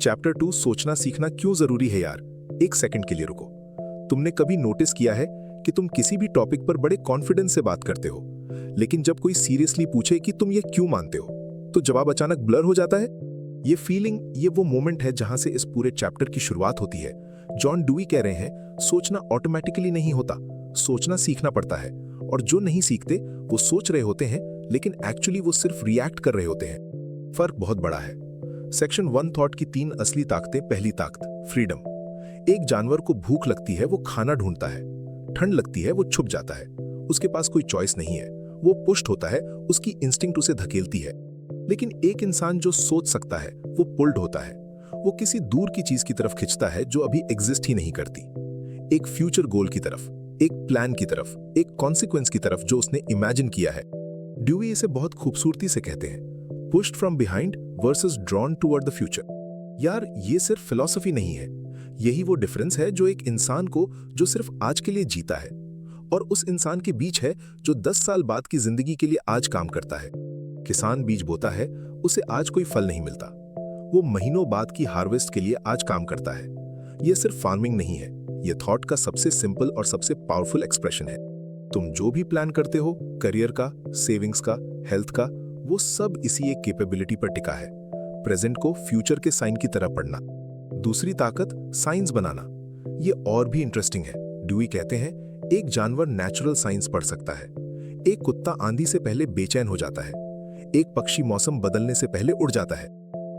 Chapter 2 सोचना सीखना क्यों जरूरी है यार। एक सेकंड के लिए रुको। तुमने कभी नोटिस किया है कि तुम किसी भी टॉपिक पर बड़े कॉन्फिडेंस से बात करते हो, लेकिन जब कोई सीरियसली पूछे कि तुम ये क्यों मानते हो, तो जवाब अचानक ब्लर हो जाता है। ये फीलिंग, ये वो मोमेंट है जहां से इस पूरे चैप्टर की शुरुआत होती है। जॉन डुई कह रहे हैं, सोचना ऑटोमेटिकली नहीं होता, सोचना सीखना पड़ता है। और जो नहीं सीखते वो सोच रहे होते हैं, लेकिन एक्चुअली वो सिर्फ रिएक्ट कर रहे होते हैं। फर्क बहुत बड़ा है। सेक्शन 1 थॉट की 3 असली ताकतें। पहली ताकत, फ्रीडम। एक जानवर को भूख लगती है, वो खाना ढूंढता है। ठंड लगती है, वो छुप जाता है। उसके पास कोई चॉइस नहीं है, वो पुश्ड होता है, उसकी इंस्टिंक्ट उसे धकेलती है। लेकिन एक इंसान जो सोच सकता है, वो पुल्ड होता है। वो किसी दूर की चीज की तरफ खिंचता है जो अभी एग्जिस्ट ही नहीं करती। एक फ्यूचर गोल की तरफ, एक प्लान की तरफ, एक कॉन्सिक्वेंस की तरफ जो उसने इमेजिन किया है। ड्यूई इसे बहुत खूबसूरती से कहते हैं, pushed from behind versus drawn toward the future. यार, ये सिर्फ फिलॉसफी नहीं है, यही वो डिफरेंस है जो एक इंसान को जो सिर्फ आज के लिए जीता है और उस इंसान के बीच है जो 10 साल बाद की जिंदगी के लिए आज काम करता है। किसान बीज बोता है, उसे आज कोई फल नहीं मिलता, वो महीनों बाद की हार्वेस्ट के लिए आज काम करता है। ये सिर्फ फार्मिंग नहीं है, ये थॉट का सबसे सिंपल और सबसे पावरफुल एक्सप्रेशन है। तुम जो भी प्लान करते हो, करियर का, सेविंग्स का, हेल्थ का, वो सब इसी एक कैपेबिलिटी पर टिका है, प्रेजेंट को फ्यूचर के साइन की तरह पढ़ना। दूसरी ताकत, साइंस बनाना। ये और भी इंटरेस्टिंग है। ड्यूई कहते हैं, एक जानवर नेचुरल साइंस पढ़ सकता है। एक कुत्ता आंधी से पहले बेचैन हो जाता है, एक पक्षी मौसम बदलने से पहले उड़ जाता है।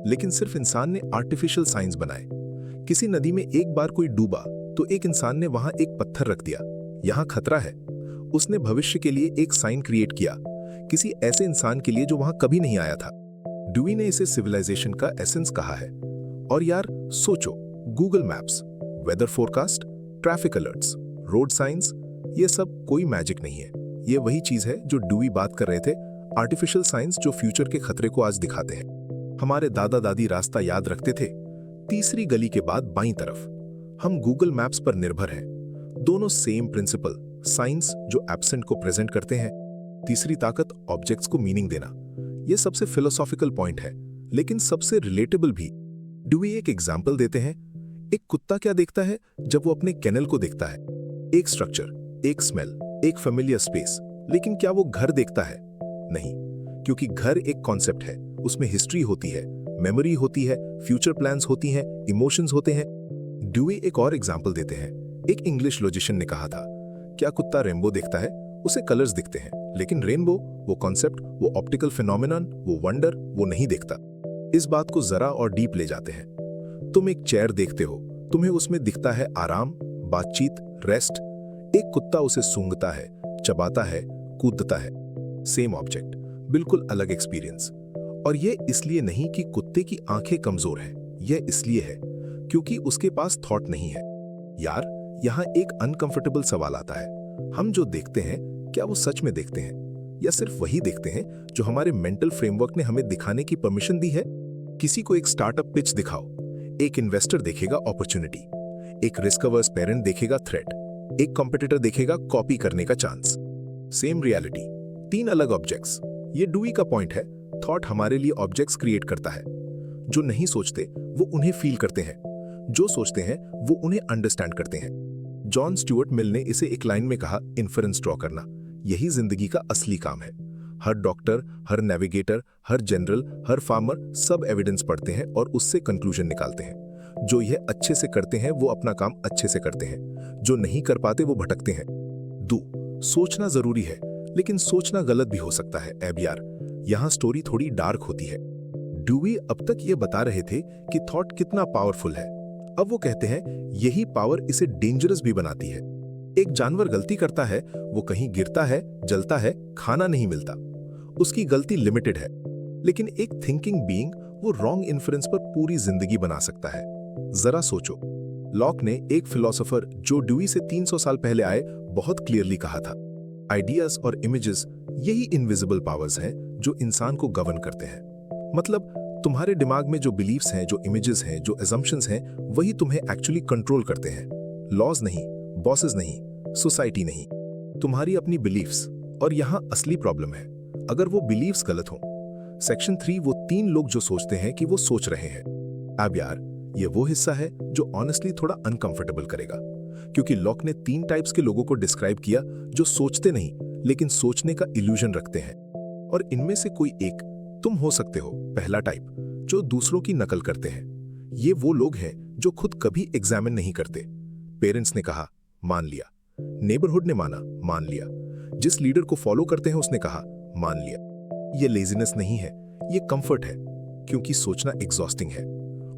लेकिन सिर्फ इंसान ने आर्टिफिशियल साइंस बनाए। किसी नदी में एक बार कोई डूबा तो एक इंसान ने वहां एक पत्थर रख दिया, यहां खतरा है। उसने भविष्य के लिए एक साइन क्रिएट किया, किसी ऐसे इंसान के लिए जो वहां कभी नहीं आया था। ड्यूई ने इसे सिविलाइजेशन का एसेंस कहा है। और यार सोचो, Google Maps, weather forecast, traffic alerts, road signs, ये सब कोई मैजिक नहीं है। ये वही चीज है जो ड्यूई बात कर रहे थे, आर्टिफिशियल साइंस जो फ्यूचर के खतरे को आज दिखाते हैं। हमारे दादा दादी रास्ता याद रखते थे, तीसरी गली के बाद बाईं तरफ। हम गूगल मैप्स पर निर्भर हैं। दोनों सेम प्रिंसिपल, साइंस जो एब्सेंट को प्रेजेंट करते हैं। तीसरी ताकत, ऑब्जेक्ट्स को मीनिंग देना। यह सबसे फिलोसॉफिकल पॉइंट है, लेकिन सबसे रिलेटेबल भी। ड्यूई एक एग्जाम्पल देते हैं। एक कुत्ता क्या देखता है जब वो अपने केनल को देखता है? एक स्ट्रक्चर, एक स्मेल, एक फेमिलियर स्पेस। लेकिन क्या वो घर देखता है? नहीं, क्योंकि घर एक कॉन्सेप्ट है, उसमें हिस्ट्री होती है, मेमोरी होती है, फ्यूचर प्लान्स होती हैं, इमोशंस होते हैं। ड्यूई एक और एग्जाम्पल देते हैं। एक इंग्लिश लॉजिशियन ने कहा था, क्या कुत्ता रेनबो देखता है? उसे कलर्स दिखते हैं, लेकिन रेनबो, वो कॉन्सेप्ट, वो ऑप्टिकल फिनोमेनन, वो वंडर, वो नहीं देखता। इस बात को जरा और डीप ले जाते हैं। तुम एक चेयर देखते हो, तुम्हें उसमें दिखता है आराम, बातचीत, रेस्ट। एक कुत्ता उसे सूंघता है, चबाता है, कूदता है। सेम ऑब्जेक्ट, बिल्कुल अलग एक्सपीरियंस। और ये इसलिए नहीं कि कुत्ते की आंखें कमजोर हैं, यह इसलिए है क्योंकि उसके पास थॉट नहीं है। यार, यहां एक अनकंफर्टेबल सवाल आता है, हम जो देखते हैं क्या वो सच में देखते हैं, या सिर्फ वही देखते हैं जो हमारे मेंटल फ्रेमवर्क ने हमें दिखाने की परमिशन दी है? किसी को एक स्टार्टअप पिच दिखाओ, एक इन्वेस्टर देखेगा अपॉर्चुनिटी, एक रिस्क अवर्स पेरेंट देखेगा थ्रेट, एक कॉम्पिटिटर देखेगा कॉपी करने का चांस। सेम रियलिटी, 3 अलग ऑब्जेक्ट्स। ये ड्यूई का पॉइंट है, थॉट हमारे लिए ऑब्जेक्ट्स क्रिएट करता है। जो नहीं सोचते वो उन्हें फील करते हैं, जो सोचते हैं वो उन्हें अंडरस्टैंड करते हैं। जॉन स्टुअर्ट मिल ने इसे एक लाइन में कहा, इन्फरेंस ड्रॉ करना यही जिंदगी का असली काम है। हर डॉक्टर, हर नेविगेटर, हर जनरल, हर फार्मर सब एविडेंस पढ़ते हैं और उससे कंक्लूजन निकालते हैं। जो यह अच्छे से करते हैं वो अपना काम अच्छे से करते हैं, जो नहीं कर पाते वो भटकते हैं। सोचना जरूरी है, लेकिन सोचना गलत भी हो सकता है। अब यार, यहां स्टोरी थोड़ी डार्क होती है। ड्यूई अब तक ये बता रहे थे कि थॉट कितना पावरफुल है। अब वो कहते हैं यही पावर इसे डेंजरस भी बनाती है। एक जानवर गलती करता है, वो कहीं गिरता है, जलता है, खाना नहीं मिलता, उसकी गलती लिमिटेड है। लेकिन एक थिंकिंग बीइंग वो रॉन्ग इन्फ्रेंस पर पूरी जिंदगी बना सकता है। जरा सोचो, लॉक ने, एक फिलोसोफर जो ड्यूई से 300 साल पहले आए, बहुत क्लियरली कहा था, आइडियाज और इमेजेस यही इनविजिबल पावर्स हैं जो इंसान को गवर्न करते हैं। मतलब तुम्हारे दिमाग में जो बिलीफ्स हैं, जो इमेजेस हैं, जो असम्पशंस हैं, वही तुम्हें एक्चुअली कंट्रोल करते हैं। लॉज नहीं, बॉसेस नहीं, सोसाइटी नहीं, तुम्हारी अपनी बिलीफ्स। और यहां असली प्रॉब्लम है, अगर वो बिलीफ्स गलत हो। सेक्शन 3 वो 3 लोग जो सोचते हैं कि वो सोच रहे हैं। अब यार, ये वो हिस्सा है जो ऑनेस्टली थोड़ा अनकंफर्टेबल करेगा, क्योंकि लॉक ने 3 टाइप्स के लोगों को डिस्क्राइब किया जो सोचते नहीं लेकिन सोचने का इल्यूजन रखते हैं, और इनमें से कोई एक तुम हो सकते हो। पहला टाइप, जो दूसरों की नकल करते हैं। ये वो लोग हैं जो खुद कभी एग्जामिन नहीं करते। पेरेंट्स ने कहा, मान लिया। नेबरहुड ने माना, मान लिया। जिस लीडर को फॉलो करते हैं उसने कहा, मान लिया। ये लेजीनेस नहीं है, ये कंफर्ट है, क्योंकि सोचना एग्जॉस्टिंग है।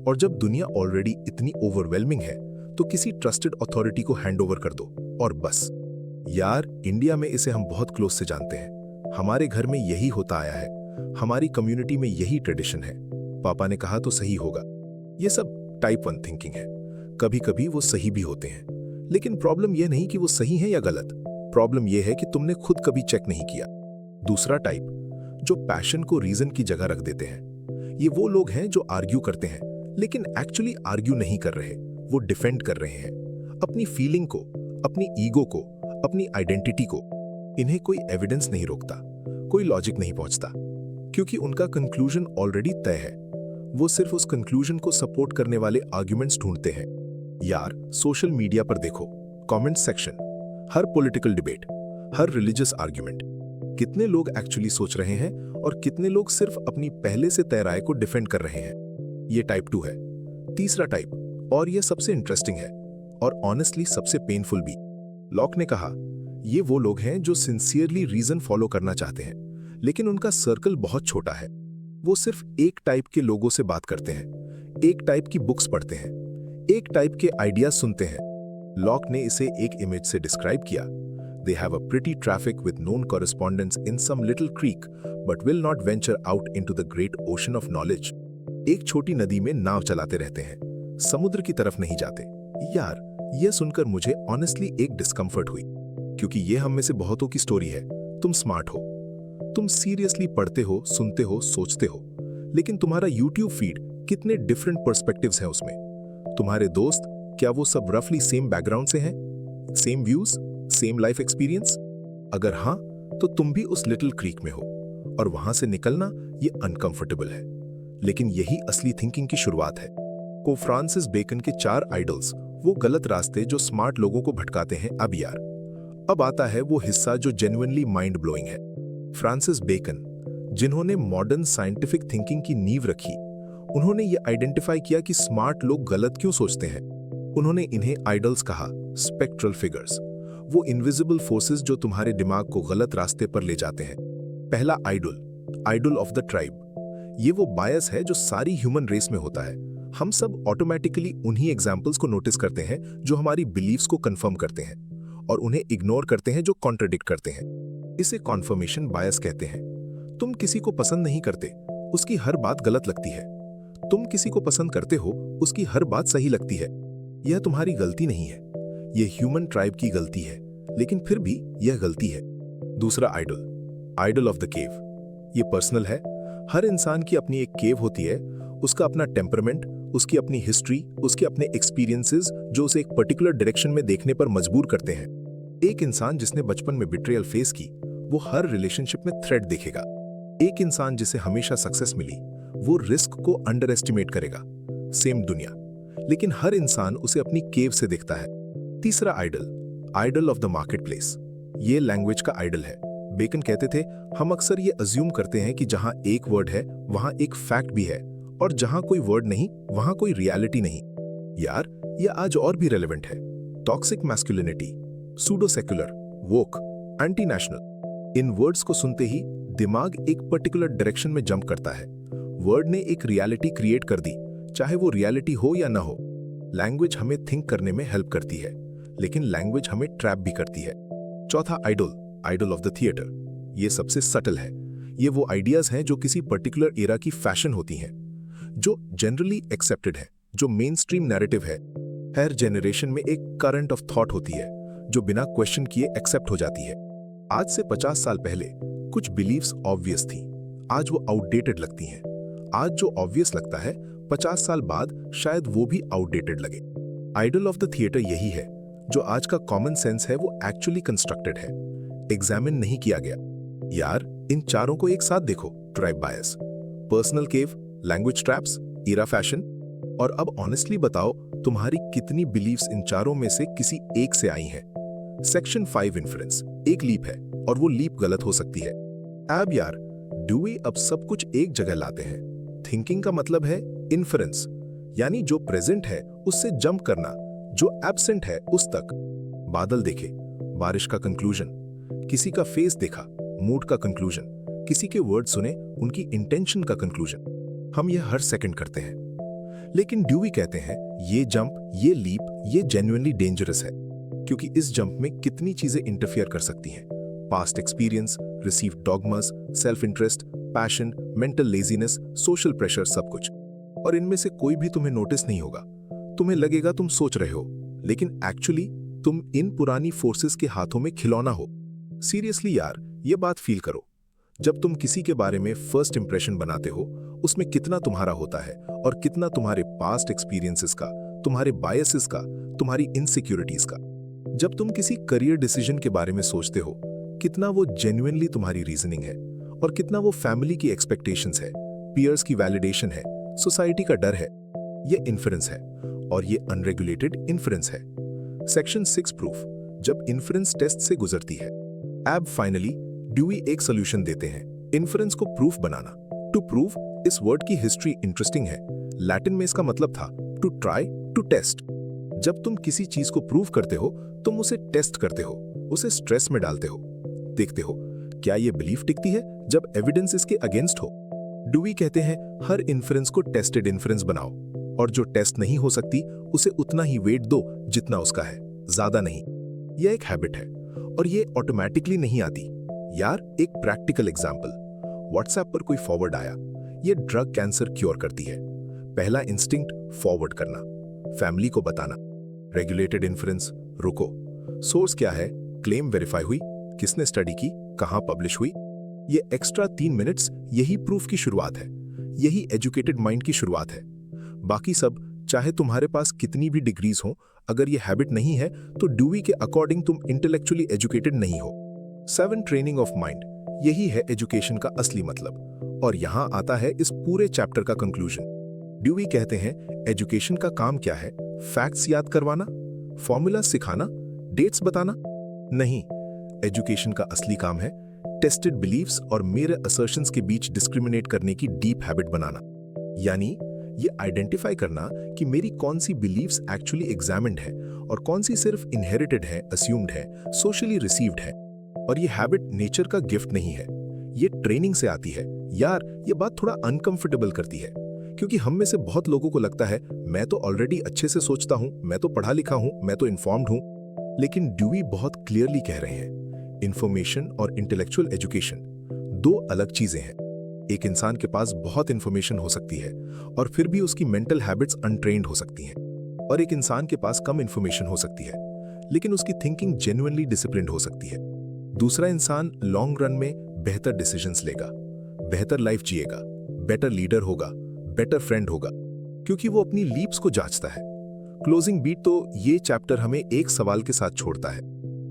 और जब दुनिया ऑलरेडी इतनी ओवरवेलमिंग है तो किसी ट्रस्टेड अथॉरिटी को हैंडओवर कर दो और बस। यार, इंडिया में इसे हम बहुत क्लोज से जानते हैं। हमारे घर में यही होता आया है, हमारी कम्युनिटी में यही ट्रेडिशन है। पापा ने कहा तो सही होगा। ये सब टाइप 1 थिंकिंग है। कभी कभी वो सही भी होते हैं, लेकिन प्रॉब्लम यह नहीं कि वो सही है या गलत। प्रॉब्लम यह है कि तुमने खुद कभी चेक नहीं किया। दूसरा टाइप, जो पैशन को रीजन की जगह रख देते हैं। ये वो लोग हैं जो आर्ग्यू करते हैं लेकिन एक्चुअली आर्ग्यू नहीं कर रहे, वो डिफेंड कर रहे हैं अपनी फीलिंग को, अपनी ईगो को, अपनी आइडेंटिटी को। इन्हें कोई एविडेंस नहीं रोकता, कोई लॉजिक नहीं पहुंचता, क्योंकि उनका कंक्लूजन ऑलरेडी तय है। वो सिर्फ उस कंक्लूजन को सपोर्ट करने वाले आर्ग्यूमेंट्स ढूंढते हैं। यार, सोशल मीडिया पर देखो, कमेंट सेक्शन, हर पॉलिटिकल डिबेट, हर रिलीजियस आर्ग्यूमेंट, कितने लोग एक्चुअली सोच रहे हैं और कितने लोग सिर्फ अपनी पहले से तय राय को डिफेंड कर रहे हैं। ये टाइप 2 है। तीसरा टाइप, और ये सबसे इंटरेस्टिंग है और ऑनेस्टली सबसे पेनफुल भी। लॉक ने कहा, ये वो लोग हैं जो सिंसियरली रीजन फॉलो करना चाहते हैं, लेकिन उनका सर्कल बहुत छोटा है। वो सिर्फ एक टाइप के लोगों से बात करते हैं, एक टाइप की बुक्स पढ़ते हैं, एक टाइप के आइडियाज सुनते हैं। लॉक ने इसे एक इमेज से डिस्क्राइब किया। They have a pretty traffic with known correspondents in some little creek, but will not venture out into the great ocean of knowledge. एक छोटी नदी में नाव चलाते रहते हैं, समुद्र की तरफ नहीं जाते। यार, यह सुनकर मुझे ऑनेस्टली एक डिस्कम्फर्ट हुई, क्योंकि ये हम में से बहुतों की स्टोरी है। तुम स्मार्ट हो, तुम सीरियसली पढ़ते हो, सुनते हो, सोचते हो, लेकिन तुम्हारा यूट्यूब फीड कितने डिफरेंट पर्सपेक्टिव्स हैं उसमें। तुम्हारे दोस्त, क्या वो सब रफली सेम बैकग्राउंड से हैं? Same views, same life experience? अगर हाँ, तो तुम भी उस लिटिल क्रीक में हो, और वहां से निकलना ये अनकंफर्टेबल है। लेकिन यही असली थिंकिंग की शुरुआत है। को फ्रांसिस बेकन के 4 आइडल्स, वो गलत रास्ते जो स्मार्ट लोगों को भटकाते हैं। अब यार, अब आता है वो हिस्सा जो जेन्युइनली माइंड ब्लोइंग है। फ्रांसिस बेकन, जिन्होंने मॉडर्न साइंटिफिक थिंकिंग की नींव रखी, उन्होंने ये आइडेंटिफाई किया कि स्मार्ट लोग गलत क्यों सोचते हैं। उन्होंने इन्हें आइडल्स कहा, स्पेक्ट्रल फिगर्स, वो इनविजिबल फोर्सेस जो तुम्हारे दिमाग को गलत रास्ते पर ले जाते हैं। पहला idol, idol of the tribe. ये वो बायस है जो सारी ह्यूमन रेस में होता है। हम सब ऑटोमेटिकली उन्हीं एग्जाम्पल्स को नोटिस करते हैं जो हमारी बिलीव्स को कंफर्म करते हैं, और उन्हें इग्नोर करते हैं जो कॉन्ट्रडिक्ट करते हैं। इसे कॉन्फर्मेशन बायस कहते हैं। तुम किसी को पसंद नहीं करते, उसकी हर बात गलत लगती है। तुम किसी को पसंद करते हो, उसकी हर बात सही लगती है। यह तुम्हारी गलती नहीं है, यह ह्यूमन ट्राइब की गलती है, लेकिन फिर भी यह गलती है। दूसरा idol, idol of the cave. ये पर्सनल है। हर इंसान की अपनी एक केव होती है, उसका अपना टेम्परामेंट, उसकी अपनी हिस्ट्री, उसके अपने एक्सपीरियंसेस जो उसे एक पर्टिकुलर डायरेक्शन में देखने पर मजबूर करते हैं। एक इंसान जिसने बचपन में बिट्रेयल फेस की, वो हर रिलेशनशिप में थ्रेट देखेगा। एक इंसान जिसे हमेशा सक्सेस मिली, वो रिस्क को अंडर एस्टिमेट करेगा। सेम दुनिया, लेकिन हर इंसान उसे अपनी केव से देखता है। तीसरा idol, idol of the marketplace. ये लैंग्वेज का आइडल है। बेकन कहते थे, हम अक्सर ये अज्यूम करते हैं कि जहां एक वर्ड है वहां एक फैक्ट भी है, और जहां कोई वर्ड नहीं वहां कोई रियलिटी नहीं। यार, ये आज और भी रेलेवेंट है। टॉक्सिक मैस्कुलिनिटी, सूडो सेक्युलर, वोक, एंटी नेशनल। इन वर्ड्स को सुनते ही दिमाग एक पर्टिकुलर डायरेक्शन में जंप करता है। वर्ड ने एक रियलिटी क्रिएट कर दी, चाहे वो रियलिटी हो या ना हो। लैंग्वेज हमें थिंक करने में हेल्प करती है, लेकिन लैंग्वेज हमें ट्रैप भी करती है। चौथा idol, idol of the theatre. ये सबसे सटल है। ये वो आइडियाज हैं जो किसी पर्टिकुलर एरा की फैशन होती हैं, जो जनरली एक्सेप्टेड है, जो मेन स्ट्रीम नैरेटिव है। हर जनरेशन में एक करंट ऑफ थॉट होती है जो बिना क्वेश्चन किए एक्सेप्ट हो जाती है। आज से 50 साल पहले कुछ बिलीव्स ऑब्वियस थी, आज वो आउटडेटेड लगती हैं। आज जो ऑब्वियस लगता है, 50 साल बाद शायद वो भी आउटडेटेड लगे। आइडल ऑफ द थिएटर यही है, जो आज का कॉमन सेंस है वो एक्चुअली कंस्ट्रक्टेड है, एग्जामिन नहीं किया गया। यार, इन चारों को एक साथ देखो, ट्राइब बायस, पर्सनल केव, लैंग्वेज ट्रैप्स, एरा फैशन। और अब ऑनेस्टली बताओ, तुम्हारी कितनी बिलीव्स इन चारों में से किसी एक से आई हैं? सेक्शन 5 इन्फ्रेंस एक लीप है और वो लीप गलत हो सकती है। अब यार, ड्यूई अब सब कुछ एक जगह लाते हैं। थिंकिंग का मतलब है इन्फ्रेंस, यानी जो प्रेजेंट है उससे जंप करना, जो एब्सेंट है उस तक। बादल देखे, बारिश का कंक्लूजन, किसी का फेस देखा, मूड का कंक्लूजन, किसी के वर्ड सुने, उनकी इंटेंशन का कंक्लूजन। हम ये हर सेकंड करते हैं। लेकिन ड्यूई कहते हैं ये जंप, ये लीप, ये जेन्युइनली डेंजरस है, क्योंकि इस जंप में कितनी चीजें इंटरफियर कर सकती हैं। Past experience, received dogmas, self interest, passion, mental laziness, social pressure, सब कुछ। और इनमें से कोई भी तुम्हें नोटिस नहीं होगा। तुम्हें लगेगा तुम सोच रहे हो, लेकिन एक्चुअली तुम इन पुरानी फोर्सेस के हाथों में खिलौना हो। सीरियसली यार, ये बात फील करो। जब तुम किसी के बारे में फर्स्ट इंप्रेशन बनाते हो, उसमें कितना तुम्हारा होता है और कितना तुम्हारे पास्ट एक्सपीरियंसेस का, तुम्हारे बायसेस का, तुम्हारी इनसिक्योरिटीज का। जब तुम किसी करियर डिसीजन के बारे में सोचते हो, कितना वो जेन्युइनली तुम्हारी रीजनिंग है और कितना वो फैमिली की एक्सपेक्टेशंस है, पीयर्स की वैलिडेशन है, सोसाइटी का डर है। ये इन्फरेंस है और ये अनरेगुलेटेड इन्फरेंस है। सेक्शन 6 प्रूफ, जब इन्फरेंस टेस्ट से गुजरती है। अब फाइनली ड्यूई एक सोल्यूशन देते हैं, इन्फरेंस को प्रूफ बनाना। टू प्रूव, इस वर्ड की हिस्ट्री इंटरेस्टिंग है। लैटिन में इसका मतलब था टू ट्राई, टू टेस्ट। जब तुम किसी चीज को प्रूव करते हो, तुम उसे टेस्ट करते हो, उसे स्ट्रेस में डालते हो, देखते हो क्या ये बिलीफ टिकती है जब एविडेंस इसके अगेंस्ट हो। ड्यूई कहते हैं हर इन्फरेंस को टेस्टेड इन्फरेंस बनाओ, और जो टेस्ट नहीं हो सकती उसे उतना ही वेट दो जितना उसका है, ज्यादा नहीं। यह एक हैबिट है और ये ऑटोमेटिकली नहीं आती। यार, एक प्रैक्टिकल एग्जांपल, व्हाट्सएप पर कोई फॉरवर्ड आया, ये ड्रग कैंसर क्योर करती है। पहला इंस्टिंक्ट फॉरवर्ड करना, फैमिली को बताना। रेगुलेटेड इन्फ्रेंस, रुको, सोर्स क्या है, क्लेम वेरीफाई हुई, किसने स्टडी की, कहां पब्लिश हुई। ये एक्स्ट्रा 3 मिनट्स, यही प्रूफ की शुरुआत है, यही एजुकेटेड माइंड की शुरुआत है। बाकी सब, चाहे तुम्हारे पास कितनी भी डिग्रीज हो, अगर ये हैबिट नहीं है तो ड्यूई के अकॉर्डिंग तुम इंटेलेक्चुअली एजुकेटेड नहीं हो। 7 ट्रेनिंग ऑफ माइंड, यही है एजुकेशन का असली मतलब। और यहां आता है इस पूरे चैप्टर का कंक्लूजन। ड्यूई कहते हैं एजुकेशन का काम क्या है, फैक्ट्स याद करवाना, फॉर्मूला सिखाना, डेट्स बताना? नहीं, एजुकेशन का असली काम है टेस्टेड बिलीव्स और मेरे असर्शंस के बीच डिस्क्रिमिनेट करने की डीप हैबिट बनाना। यानी ये आइडेंटिफाई करना कि मेरी कौन सी बिलीव्स एक्चुअली एग्जामिन्ड है और कौन सी सिर्फ इनहेरिटेड है, अस्यूम्ड है, सोशली रिसीव्ड है। और ये हैबिट नेचर का गिफ्ट नहीं है, ये ट्रेनिंग से आती है। यार, ये बात थोड़ा अनकंफर्टेबल करती है, क्योंकि हम में से बहुत लोगों को लगता है मैं तो ऑलरेडी अच्छे से सोचता हूं, मैं तो पढ़ा लिखा हूं, मैं तो इन्फॉर्म्ड हूं। लेकिन ड्यूई बहुत क्लियरली कह रहे हैं, इंफॉर्मेशन और इंटेलेक्चुअल एजुकेशन 2 अलग चीजें हैं। एक इंसान के पास बहुत इंफॉर्मेशन हो सकती है और फिर भी उसकी मेंटल हैबिट्स अनट्रेन्ड हो सकती हैं, और एक इंसान के पास कम इंफॉर्मेशन हो सकती है लेकिन उसकी थिंकिंग जेन्युइनली डिसिप्लिन्ड हो सकती है। दूसरा इंसान लॉन्ग रन में बेहतर डिसीजंस लेगा, बेहतर लाइफ जिएगा, बेटर लीडर होगा, बेटर फ्रेंड होगा, क्योंकि वो अपनी लीप्स को जांचता है। क्लोजिंग बीट तो ये चैप्टर हमें एक सवाल के साथ छोड़ता है,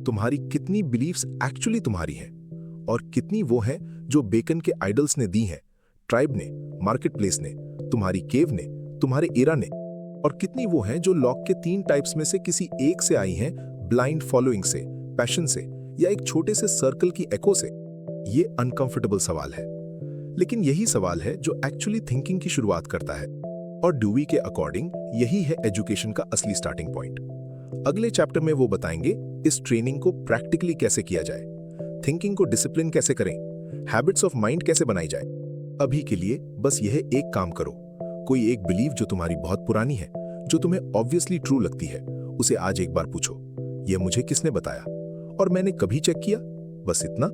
तुम्हारी कितनी बिलीव्स एक्चुअली तुम्हारी हैं और कितनी वो हैं जो बेकन के आइडल्स ने दी हैं, ट्राइब ने, मार्केट प्लेस ने, तुम्हारी केव ने, तुम्हारे एरा ने, और कितनी वो हैं जो लॉक के 3 टाइप्स में से किसी एक से आई हैं, ब्लाइंड फॉलोइंग से, पैशन से, या एक छोटे से सर्कल की एको से। ये अनकंफर्टेबल सवाल है, लेकिन यही सवाल है जो एक्चुअली थिंकिंग की शुरुआत करता है। और ड्यूई के अकॉर्डिंग यही है एजुकेशन का असली स्टार्टिंग पॉइंट। अगले चैप्टर में वो बताएंगे इस ट्रेनिंग को प्रैक्टिकली कैसे किया जाए, थिंकिंग को डिसिप्लिन कैसे करें, हैबिट्स ऑफ माइंड कैसे बनाई जाए। अभी के लिए बस यह एक काम करो, कोई एक बिलीव जो तुम्हारी बहुत पुरानी है, जो तुम्हें ऑब्वियसली ट्रू लगती है, उसे आज एक बार पूछो, यह मुझे किसने बताया और मैंने कभी चेक किया? बस इतना।